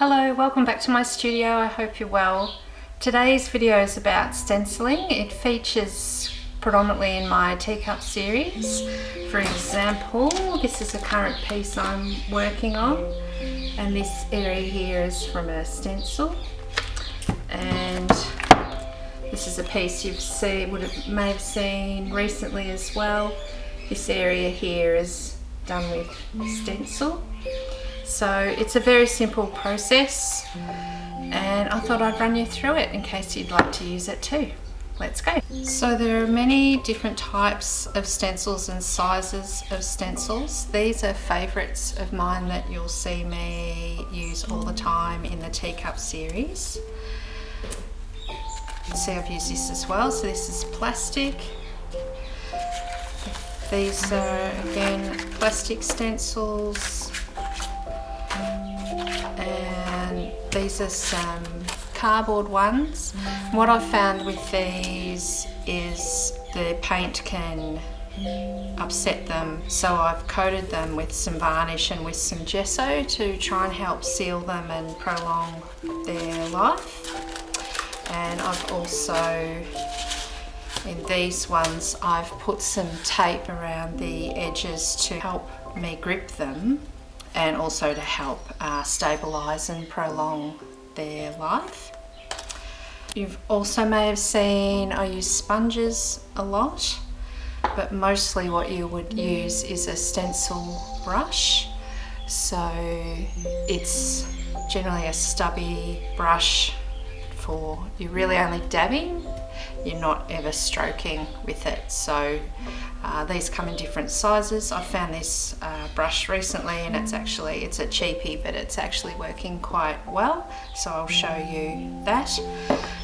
Hello, welcome back to my studio. I hope you're well. Today's video is about stenciling. It features predominantly in my teacup series. For example, this is a current piece I'm working on, and this area here is from a stencil, and this is a piece may have seen recently as well. This area here is done with stencil. So it's a very simple process, and I thought I'd run you through it in case you'd like to use it too. Let's go. So there are many different types of stencils and sizes of stencils. These are favourites of mine that you'll see me use all the time in the teacup series. See, I've used this as well. So this is plastic. These are again plastic stencils. And these are some cardboard ones. What I've found with these is the paint can upset them, so I've coated them with some varnish and with some gesso to try and help seal them and prolong their life. And I've also, in these ones, I've put some tape around the edges to help me grip them, and also to help stabilise and prolong their life. You've also may have seen I use sponges a lot, but mostly what you would use is a stencil brush. So it's generally a stubby brush for, you're really only dabbing, you're not ever stroking with it. So these come in different sizes. I found this brush recently, and it's a cheapie, but it's actually working quite well, so I'll show you that.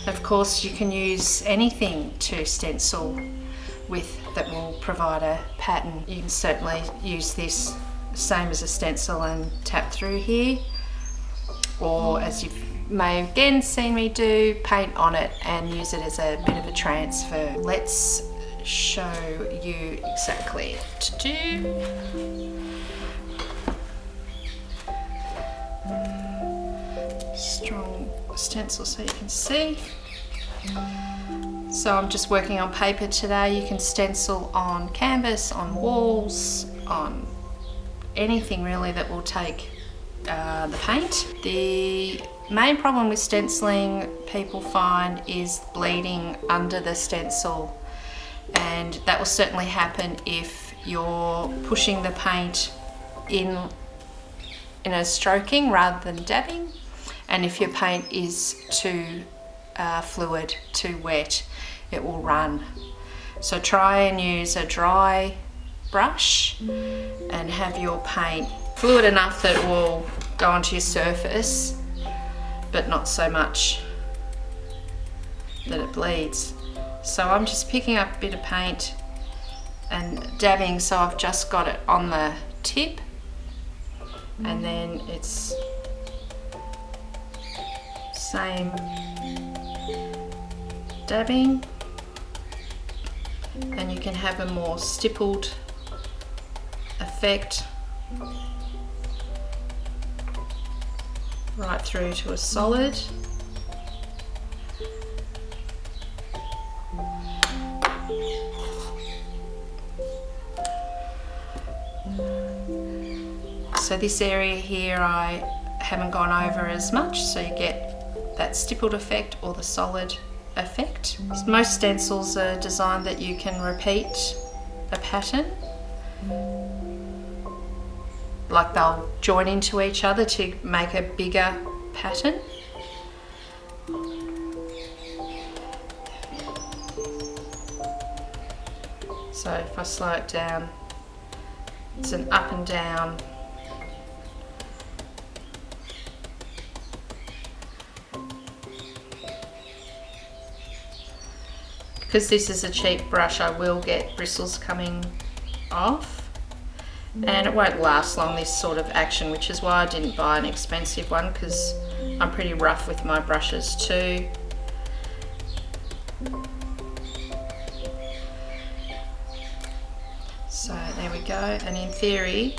Of course, you can use anything to stencil with that will provide a pattern. You can certainly use this same as a stencil and tap through here, or as you may have again seen me do, paint on it and use it as a bit of a transfer. Let's show you exactly what to do. Strong stencil so you can see. So I'm just working on paper today. You can stencil on canvas, on walls, on anything really that will take the paint. The main problem with stenciling people find is bleeding under the stencil, and that will certainly happen if you're pushing the paint in a stroking rather than dabbing, and if your paint is too fluid, too wet, it will run. So try and use a dry brush and have your paint fluid enough that it will go onto your surface, but not so much that it bleeds. So I'm just picking up a bit of paint and dabbing, so I've just got it on the tip, and then it's same dabbing, and you can have a more stippled effect right through to a solid. So this area here I haven't gone over as much, so you get that stippled effect or the solid effect. Most stencils are designed that you can repeat a pattern, like they'll join into each other to make a bigger pattern. So if I slow it down, it's an up and down. Because this is a cheap brush, I will get bristles coming off, and it won't last long, this sort of action, which is why I didn't buy an expensive one, because I'm pretty rough with my brushes too. So there we go, and in theory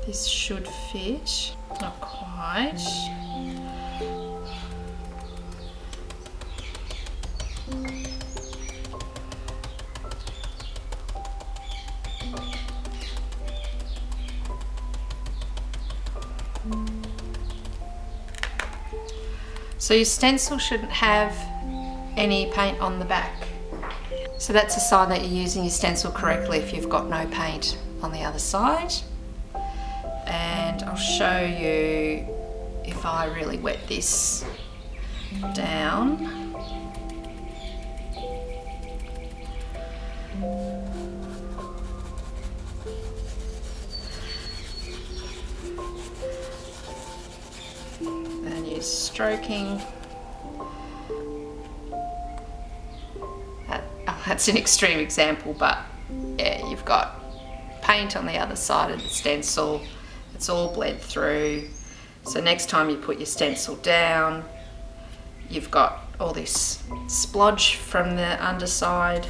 This should fit, not quite. So your stencil shouldn't have any paint on the back. So that's a sign that you're using your stencil correctly if you've got no paint on the other side. And I'll show you if I really wet this down. And use stroking. That's an extreme example, but yeah, you've got paint on the other side of the stencil. It's all bled through. So next time you put your stencil down, you've got all this splodge from the underside.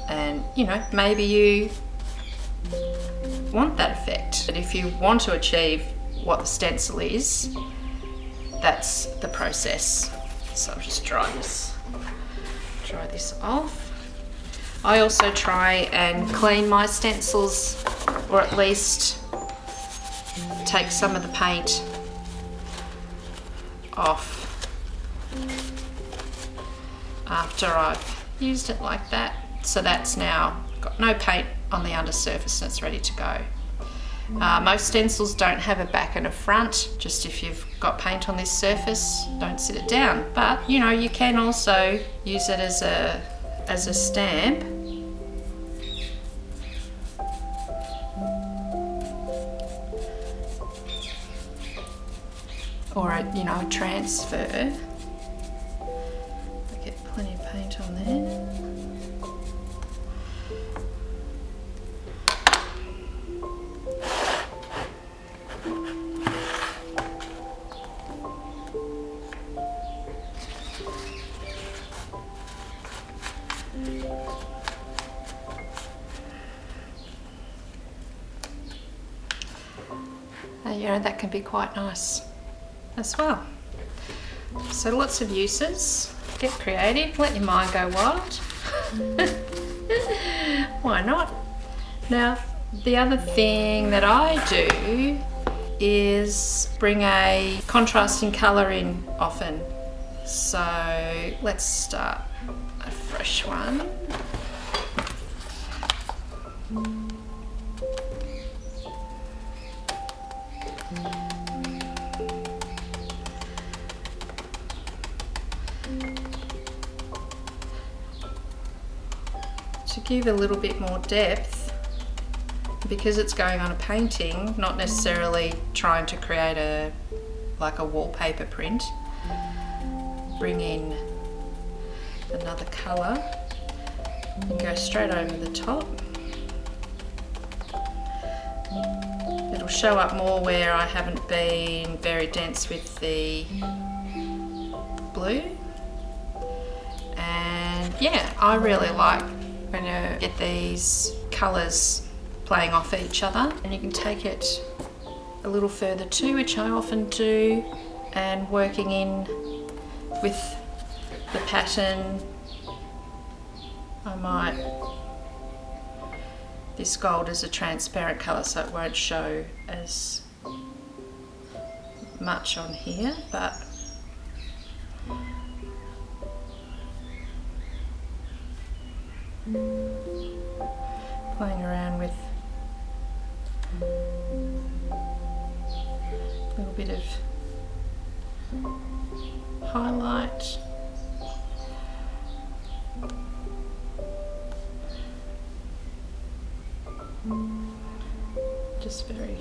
And you know, maybe you want that effect. But if you want to achieve what the stencil is, that's the process. So I'll just dry this off. I also try and clean my stencils, or at least take some of the paint off after I've used it like that. So that's now got no paint on the undersurface and it's ready to go. Most stencils don't have a back and a front. Just if you've got paint on this surface, don't sit it down. But you know, you can also use it as a stamp. Or a transfer. I get plenty of paint on there. You know, that can be quite nice as well. So lots of uses. Get creative, let your mind go wild. Why not? Now, the other thing that I do is bring a contrasting colour in often. So let's start a fresh one. To give a little bit more depth, because it's going on a painting, not necessarily trying to create a wallpaper print, bring in another colour and go straight over the top. It'll show up more where I haven't been very dense with the blue. And yeah, I really like when you get these colours playing off each other, and you can take it a little further too, which I often do, and working in with the pattern. I might, this gold is a transparent colour so it won't show as much on here, but playing around with a little bit of highlight. Just very,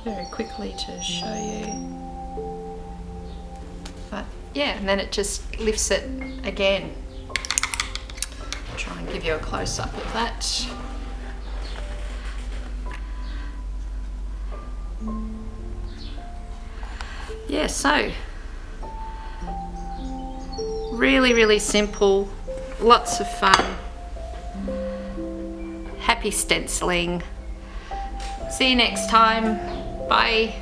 very quickly to show you. But yeah, and then it just lifts it again. Try and give you a close-up of that. Yeah, so really, really simple, lots of fun. Happy stenciling. See you next time. Bye.